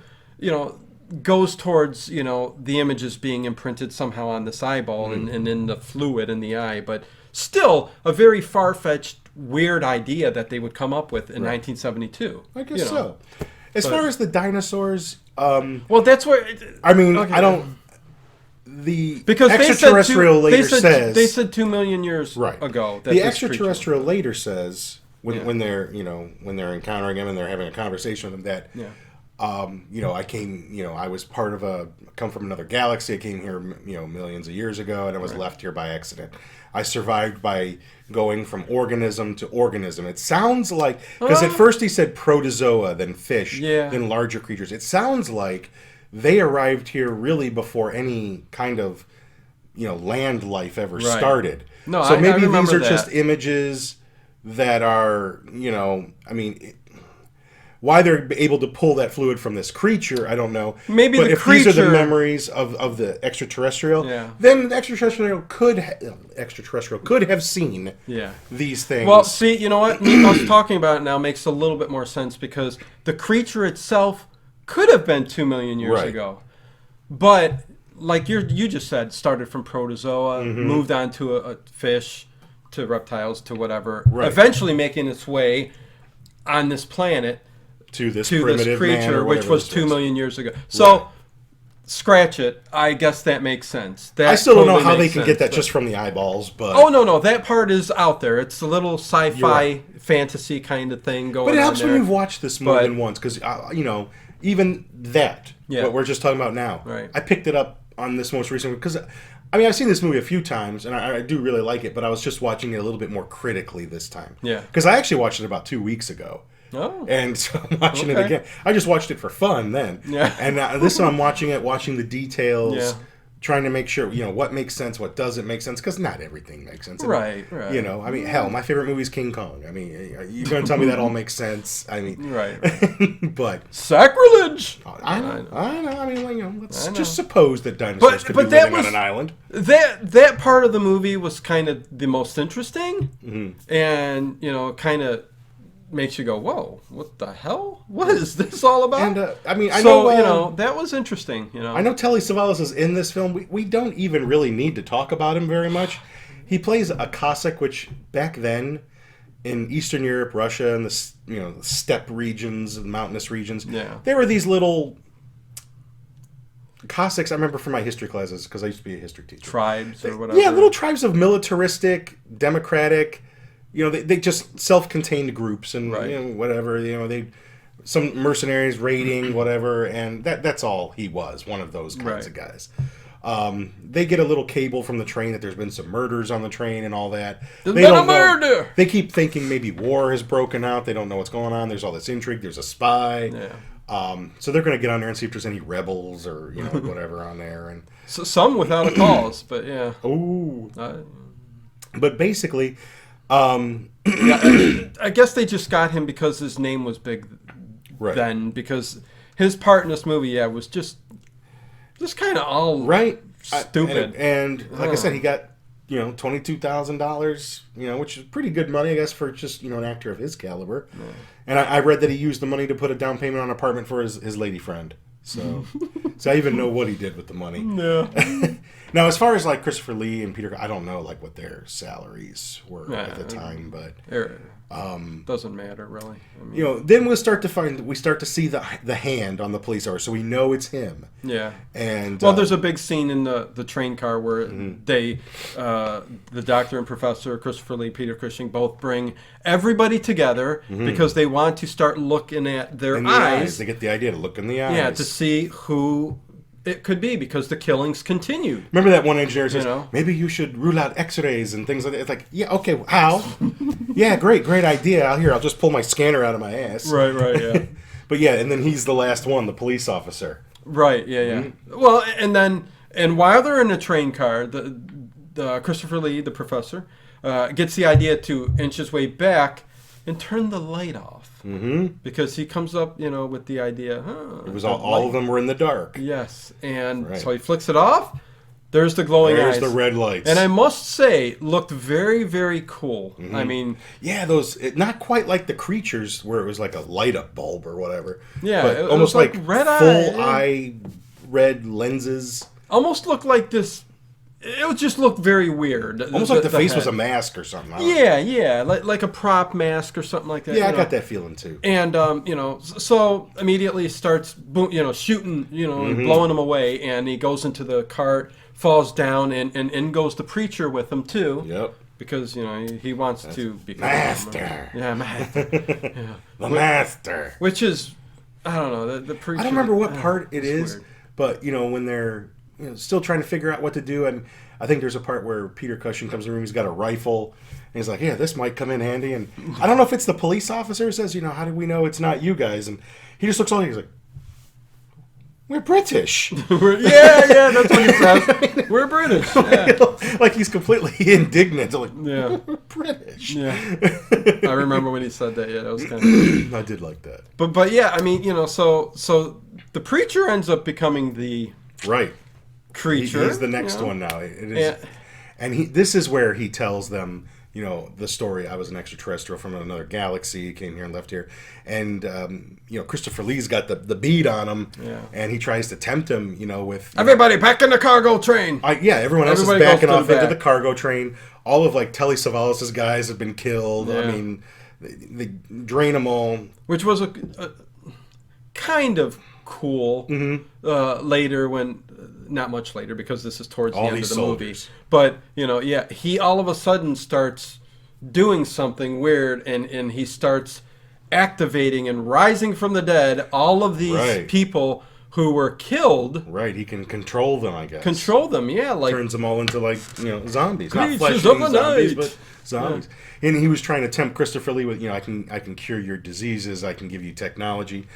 Speaker 2: goes towards, the images being imprinted somehow on this eyeball and in the fluid in the eye. But still a very far-fetched, weird idea that they would come up with in 1972.
Speaker 3: I guess so. As far as the dinosaurs,
Speaker 2: well, that's where.
Speaker 3: I mean,
Speaker 2: okay.
Speaker 3: I don't. The
Speaker 2: Because
Speaker 3: extraterrestrial later says
Speaker 2: they said 2 million years
Speaker 3: right.
Speaker 2: ago. That
Speaker 3: The
Speaker 2: this
Speaker 3: extraterrestrial later says when they're encountering him and they're having a conversation with him that I was part of come from another galaxy. I came here millions of years ago and I was left here by accident. I survived by going from organism to organism. It sounds like because at first he said protozoa, then fish, then larger creatures. It sounds like they arrived here really before any kind of, land life ever started.
Speaker 2: No,
Speaker 3: so maybe
Speaker 2: I
Speaker 3: these are
Speaker 2: that.
Speaker 3: just images that are, why they're able to pull that fluid from this creature, I don't know.
Speaker 2: Maybe
Speaker 3: but
Speaker 2: the
Speaker 3: if
Speaker 2: creature...
Speaker 3: these are the memories of the extraterrestrial, then the extraterrestrial could have seen these things.
Speaker 2: Well, see, you know what? Us talking about it now makes a little bit more sense because the creature itself could have been 2 million years ago. But, like you just said, started from protozoa, moved on to a fish, to reptiles, to whatever, eventually making its way on this planet
Speaker 3: to this
Speaker 2: creature, which was 2 million years ago. So, scratch it. I guess that makes sense. That
Speaker 3: I still don't know how they
Speaker 2: can
Speaker 3: get that just from the eyeballs, but
Speaker 2: oh no, that part is out there. It's a little sci-fi fantasy kind of thing going on.
Speaker 3: But it helps
Speaker 2: there.
Speaker 3: when you've watched this more than once, because even that what we're just talking about now.
Speaker 2: Right.
Speaker 3: I picked it up on this most recent because I've seen this movie a few times and I do really like it, but I was just watching it a little bit more critically this time.
Speaker 2: Yeah.
Speaker 3: Because I actually watched it about 2 weeks ago.
Speaker 2: Oh.
Speaker 3: And so I'm watching it again. I just watched it for fun then.
Speaker 2: Yeah.
Speaker 3: And this one I'm watching the details, trying to make sure, what makes sense, what doesn't make sense, because not everything makes sense.
Speaker 2: Right.
Speaker 3: Hell, my favorite movie is King Kong. I mean, you're going to tell me that all makes sense? I mean...
Speaker 2: Right.
Speaker 3: But...
Speaker 2: Sacrilege!
Speaker 3: I know. I mean, let's just suppose that dinosaurs could be living on an island.
Speaker 2: That part of the movie was kind of the most interesting, and, kind of makes you go, whoa, what the hell? What is this all about?
Speaker 3: And, I know...
Speaker 2: that was interesting,
Speaker 3: I know Telly Savalas is in this film. We don't even really need to talk about him very much. He plays a Cossack, which back then, in Eastern Europe, Russia, and the steppe regions, the mountainous regions, there were these little... Cossacks, I remember from my history classes, because I used to be a history teacher.
Speaker 2: Tribes or whatever.
Speaker 3: Yeah, little tribes of militaristic, democratic... they just self-contained groups and whatever. Some mercenaries raiding whatever, and that's all he was. One of those kinds of guys. They get a little cable from the train that there's been some murders on the train and all that.
Speaker 2: There's been a murder.
Speaker 3: They keep thinking maybe war has broken out. They don't know what's going on. There's all this intrigue. There's a spy.
Speaker 2: Yeah.
Speaker 3: So they're going to get on there and see if there's any rebels or whatever on there. And
Speaker 2: so, some without a cause, but yeah.
Speaker 3: Ooh. But basically.
Speaker 2: I guess they just got him because his name was big then, because his part in this movie, was just kind of all stupid.
Speaker 3: And like I said, he got $22,000, which is pretty good money, I guess, for just an actor of his caliber. Yeah. And I read that he used the money to put a down payment on an apartment for his lady friend. So I even know what he did with the money.
Speaker 2: Yeah.
Speaker 3: Now, as far as like Christopher Lee and Peter, I don't know like what their salaries were at the time, but
Speaker 2: doesn't matter really. I mean,
Speaker 3: then we start to see the hand on the police officer, so we know it's him.
Speaker 2: Yeah.
Speaker 3: And
Speaker 2: there's a big scene in the train car where they, the doctor and professor, Christopher Lee, Peter Cushing, both bring everybody together because they want to start looking at their eyes.
Speaker 3: They get the idea to look in the eyes.
Speaker 2: Yeah, to see who it could be, because the killings continued.
Speaker 3: Remember that one engineer says, maybe you should rule out x-rays and things like that. It's like, yeah, okay, how? Yeah, great idea. I'll just pull my scanner out of my ass.
Speaker 2: Right, yeah.
Speaker 3: But yeah, and then he's the last one, the police officer.
Speaker 2: Right, yeah. Well, and while they're in the train car, the Christopher Lee, the professor, gets the idea to inch his way back and turn the light off. Because he comes up, with the idea.
Speaker 3: It was all of them were in the dark.
Speaker 2: Yes, and so he flicks it off. There's the glowing eyes.
Speaker 3: There's the red lights.
Speaker 2: And I must say, looked very, very cool. I mean,
Speaker 3: those not quite like the creatures where it was like a light up bulb or whatever.
Speaker 2: Yeah,
Speaker 3: but
Speaker 2: it
Speaker 3: almost
Speaker 2: was like
Speaker 3: full
Speaker 2: red
Speaker 3: eye red lenses.
Speaker 2: Almost looked like this it just looked very weird.
Speaker 3: Almost like the face was a mask or something.
Speaker 2: Yeah, like a prop mask or something like that.
Speaker 3: Yeah, I got that feeling too.
Speaker 2: And so immediately starts shooting, and blowing him away, and he goes into the cart, falls down, and in goes the preacher with him too.
Speaker 3: Yep.
Speaker 2: Because he wants to become
Speaker 3: master.
Speaker 2: Master. Yeah.
Speaker 3: The master.
Speaker 2: Which is, I don't know, the preacher.
Speaker 3: I don't remember what part it is,
Speaker 2: weird.
Speaker 3: but when they're still trying to figure out what to do, and I think there's a part where Peter Cushing comes in the room. He's got a rifle, and he's like, "Yeah, this might come in handy." And I don't know if it's the police officer who says, "How do we know it's not you guys?" And he just looks on. He's like, "We're British."
Speaker 2: yeah, that's what he says. We're British. Yeah.
Speaker 3: Like he's completely indignant. Like,
Speaker 2: yeah,
Speaker 3: we're British.
Speaker 2: Yeah, I remember when he said that. Yeah, that was kind of.
Speaker 3: I did like that.
Speaker 2: But yeah, I mean, so the preacher ends up becoming the
Speaker 3: right
Speaker 2: creature.
Speaker 3: He's the next one now. It is, and this is where he tells them. The story, I was an extraterrestrial from another galaxy, came here and left here. And, Christopher Lee's got the bead on him, and he tries to tempt him, with...
Speaker 2: Everybody back in the cargo train!
Speaker 3: Everyone else is backing off into the cargo train. All of, Telly Savalas' guys have been killed. Yeah. I mean, they drain them all. Which was
Speaker 2: a kind of cool later when... Not much later, because this is towards the end of the movie. But, he all of a sudden starts doing something weird, and he starts activating and rising from the dead all of these people who were killed.
Speaker 3: Right, he can control them, I guess.
Speaker 2: Control them, yeah.
Speaker 3: Turns them all into, zombies. Not
Speaker 2: flesh eating
Speaker 3: zombies, but zombies. Yeah. And he was trying to tempt Christopher Lee with, I can cure your diseases, I can give you technology,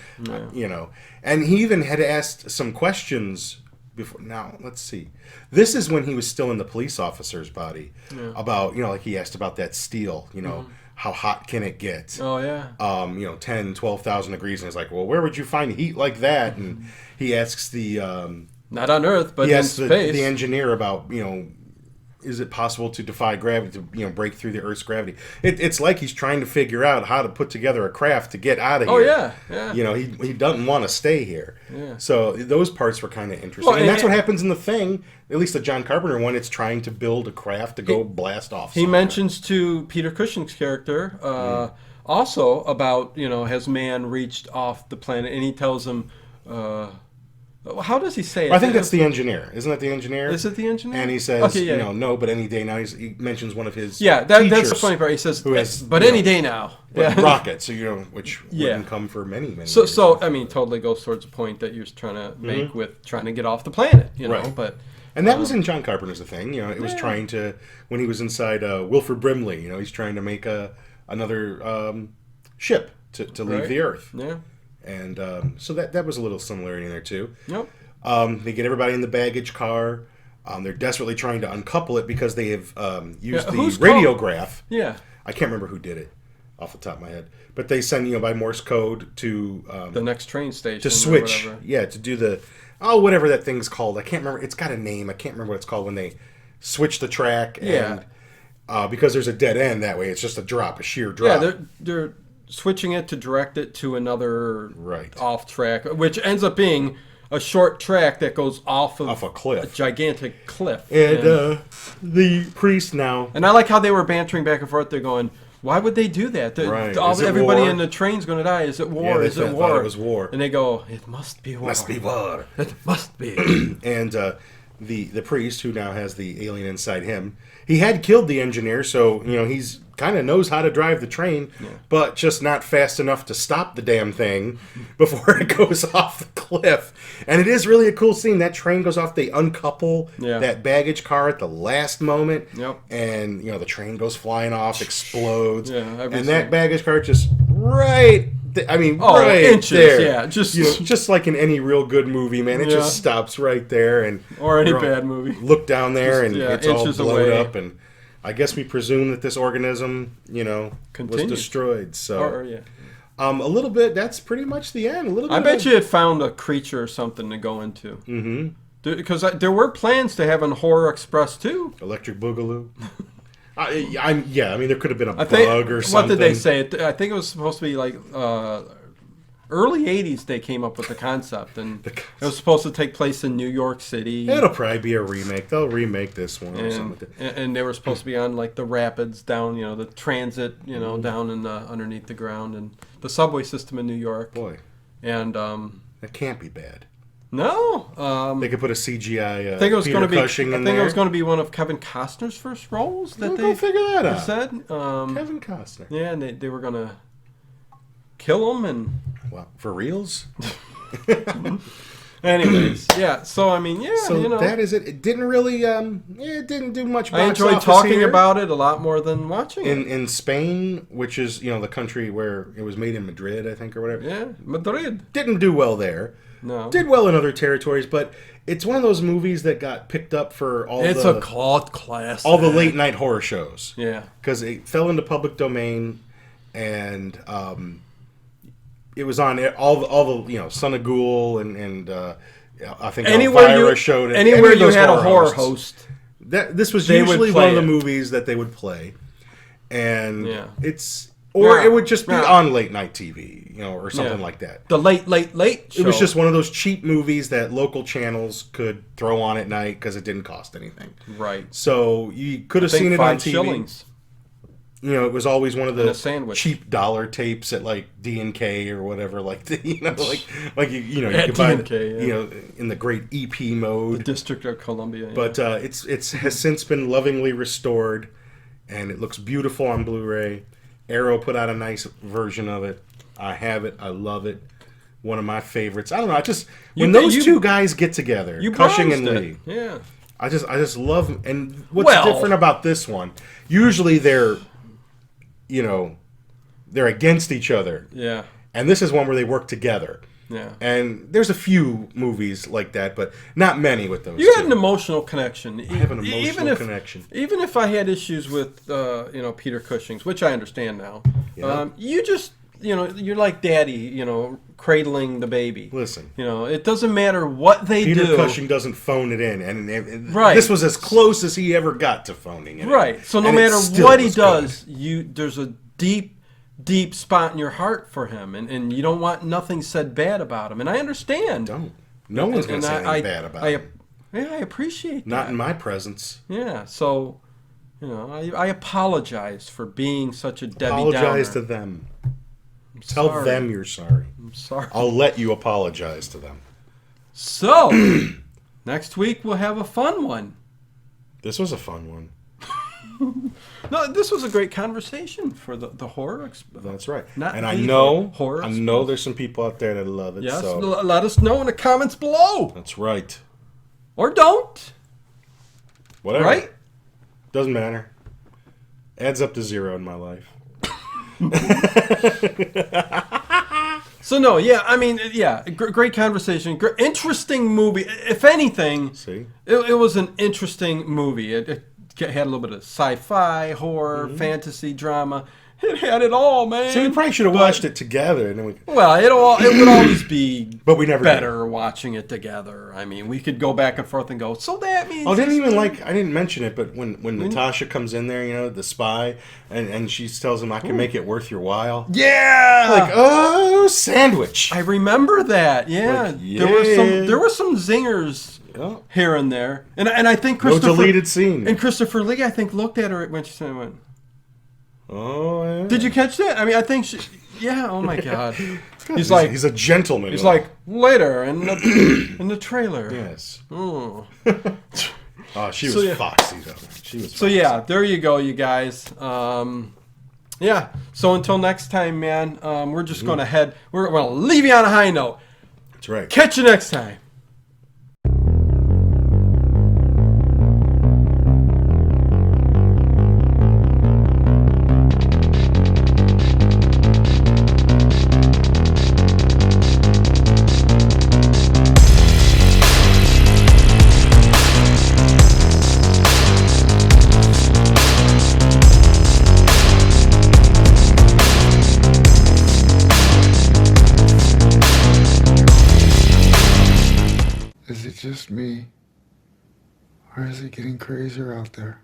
Speaker 3: And he even had asked some questions... Before now, let's see. This is when he was still in the police officer's body. Yeah. About he asked about that steel. How hot can it get?
Speaker 2: Oh yeah.
Speaker 3: 10, 12,000 degrees, and he's like, well, where would you find heat like that? And he asks the
Speaker 2: not on Earth, but in space.
Speaker 3: The engineer about is it possible to defy gravity, to break through the Earth's gravity? It's like he's trying to figure out how to put together a craft to get out of here.
Speaker 2: Oh yeah.
Speaker 3: He doesn't want to stay here.
Speaker 2: Yeah.
Speaker 3: So those parts were kind of interesting, and that's what happens in The Thing. At least the John Carpenter one, it's trying to build a craft to go blast off.
Speaker 2: He mentions to Peter Cushing's character also about has man reached off the planet, and he tells him. How does he say it?
Speaker 3: I think that's the engineer. Isn't that the engineer?
Speaker 2: Is it the engineer?
Speaker 3: And he says, no, but any day now. He mentions one of his
Speaker 2: that's the funny part. He says, any day now.
Speaker 3: Rockets, which wouldn't come for many years.
Speaker 2: So I mean, totally goes towards the point that you're trying to make with trying to get off the planet,
Speaker 3: Right.
Speaker 2: But
Speaker 3: and that was in John Carpenter's Thing. It was trying to, when he was inside Wilford Brimley, he's trying to make another ship to leave the Earth.
Speaker 2: Yeah.
Speaker 3: And so that was a little similarity in there too.
Speaker 2: Yep.
Speaker 3: They get everybody in the baggage car. They're desperately trying to uncouple it because they have used the radiograph.
Speaker 2: Yeah.
Speaker 3: I can't remember who did it off the top of my head, but they send by Morse code to
Speaker 2: the next train station
Speaker 3: to switch. Yeah, to do the whatever that thing's called. I can't remember. It's got a name. I can't remember what it's called when they switch the track. And, because there's a dead end that way. It's just a sheer drop.
Speaker 2: Yeah, they're switching it to direct it to another off track, which ends up being a short track that goes off
Speaker 3: a cliff,
Speaker 2: a gigantic cliff.
Speaker 3: And the priest now,
Speaker 2: and I like how they were bantering back and forth. They're going, "Why would they do that? Everybody in the train's going to die. Is it war? Is it war?
Speaker 3: It was war."
Speaker 2: And they go, "It must be war.
Speaker 3: Must be war.
Speaker 2: It must be."
Speaker 3: And the priest, who now has the alien inside him, he had killed the engineer, so he's kind of knows how to drive the train, but just not fast enough to stop the damn thing before it goes off the cliff. And it is really a cool scene. That train goes off, they uncouple that baggage car at the last moment, and the train goes flying off, explodes, and that baggage car just
Speaker 2: inches,
Speaker 3: there. Just like in any real good movie, man, it just stops right there,
Speaker 2: or any bad movie.
Speaker 3: Look down there, and it's all blown up, and I guess we presume that this organism, was destroyed. So, a little bit. That's pretty much the end. A little bit.
Speaker 2: I bet you it found a creature or something to go into. Mm-hmm. Because there were plans to have an Horror Express too.
Speaker 3: Electric Boogaloo. I mean, there could have been a bug or something.
Speaker 2: What did they say? I think it was supposed to be like early 80s they came up with the concept, and it was supposed to take place in New York City.
Speaker 3: It'll probably be a remake. They'll remake this one or something.
Speaker 2: And they were supposed to be on like the rapids down, the transit, down in underneath the ground, and the subway system in New York.
Speaker 3: Boy.
Speaker 2: And
Speaker 3: that can't be bad.
Speaker 2: No,
Speaker 3: they could put a CGI.
Speaker 2: I think it was
Speaker 3: Peter
Speaker 2: going to be.
Speaker 3: Cushing
Speaker 2: I
Speaker 3: in
Speaker 2: think
Speaker 3: there.
Speaker 2: it was going to be one of Kevin Costner's first roles that
Speaker 3: We'll
Speaker 2: they
Speaker 3: go figure that out.
Speaker 2: said.
Speaker 3: Kevin Costner.
Speaker 2: Yeah, and they were going to kill him and.
Speaker 3: Well, for reals.
Speaker 2: Anyways, yeah. So I mean, yeah.
Speaker 3: So that is it. It didn't really. It didn't do much.
Speaker 2: I enjoyed talking about it a lot more than watching it.
Speaker 3: In Spain, which is the country where it was made in Madrid, I think, or whatever.
Speaker 2: Yeah, Madrid.
Speaker 3: Didn't do well there.
Speaker 2: No.
Speaker 3: Did well in other territories, but it's one of those movies that got picked up for all
Speaker 2: It's a cult classic.
Speaker 3: all the late night horror shows.
Speaker 2: Yeah.
Speaker 3: Because it fell into public domain, and it was on all the Son of Ghoul and I think Elvira showed it.
Speaker 2: Anywhere you had a horror host.
Speaker 3: This was usually one of the movies that they would play, and it would just be on late night TV, or something like that.
Speaker 2: The late show.
Speaker 3: It was just one of those cheap movies that local channels could throw on at night because it didn't cost anything.
Speaker 2: Right.
Speaker 3: So you could have seen it on TV.
Speaker 2: Shillings.
Speaker 3: It was always one of the
Speaker 2: cheap
Speaker 3: dollar tapes at like D&K or whatever, like you could buy in the great EP mode,
Speaker 2: the District of Columbia.
Speaker 3: But it has since been lovingly restored, and it looks beautiful on Blu-ray. Arrow put out a nice version of it. I have it. I love it. One of my favorites. I don't know. When those two guys get together, Cushing and Lee.
Speaker 2: Yeah.
Speaker 3: I just love them. And what's different about this one? Usually they're against each other.
Speaker 2: Yeah.
Speaker 3: And this is one where they work together.
Speaker 2: Yeah.
Speaker 3: And there's a few movies like that, but not many with those.
Speaker 2: You had an emotional connection.
Speaker 3: I have an emotional connection.
Speaker 2: Even if I had issues with Peter Cushing's, which I understand now.
Speaker 3: Yeah.
Speaker 2: You just you're like daddy, cradling the baby.
Speaker 3: Listen.
Speaker 2: It doesn't matter what they do.
Speaker 3: Peter Cushing doesn't phone it in, and
Speaker 2: right.
Speaker 3: This was as close as he ever got to phoning it.
Speaker 2: Right. So no matter what he does, there's a deep spot in your heart for him, and you don't want nothing said bad about him. And I understand.
Speaker 3: No one's going to say anything bad about him.
Speaker 2: Yeah, I appreciate that.
Speaker 3: Not in my presence.
Speaker 2: Yeah, so, I apologize for being such a Debbie
Speaker 3: Apologize
Speaker 2: Downer.
Speaker 3: to them. Tell them you're sorry.
Speaker 2: I'm sorry.
Speaker 3: I'll let you apologize to them.
Speaker 2: So, next week we'll have a fun one.
Speaker 3: This was a fun one.
Speaker 2: No, this was a great conversation for the horror.
Speaker 3: That's right.
Speaker 2: I know
Speaker 3: there's some people out there that love it.
Speaker 2: Yes,
Speaker 3: so.
Speaker 2: Let us know in the comments below.
Speaker 3: That's right.
Speaker 2: Or don't.
Speaker 3: Whatever.
Speaker 2: Right?
Speaker 3: Doesn't matter. Adds up to 0 in my life.
Speaker 2: So no, yeah, I mean, yeah, great conversation, interesting movie. If anything, it was an interesting movie. It had a little bit of sci-fi, horror, fantasy, drama. It had it all, man.
Speaker 3: So we probably should have watched it together, and then it
Speaker 2: would always be
Speaker 3: but we never
Speaker 2: better watching it together. I mean, we could go back and forth and go, so that means...
Speaker 3: I didn't mention it, but when Natasha comes in there, the spy, and she tells him, I can make it worth your while.
Speaker 2: Yeah!
Speaker 3: Like, sandwich.
Speaker 2: I remember that, yeah. There were some zingers here and there. And I think Christopher...
Speaker 3: No deleted scene.
Speaker 2: And Christopher Lee, I think, looked at her when she said, went...
Speaker 3: Oh, yeah.
Speaker 2: Did you catch that? I mean, I think she... Yeah, oh my God.
Speaker 3: He's a gentleman.
Speaker 2: He's like, later in the trailer.
Speaker 3: Yes.
Speaker 2: Oh.
Speaker 3: She was foxy, though. She was foxy.
Speaker 2: So, yeah, there you go, you guys. Yeah, so until next time, man, we're just going to we're going to leave you on a high note.
Speaker 3: That's right.
Speaker 2: Catch you next time.
Speaker 1: Is it just me? Or is it getting crazier out there?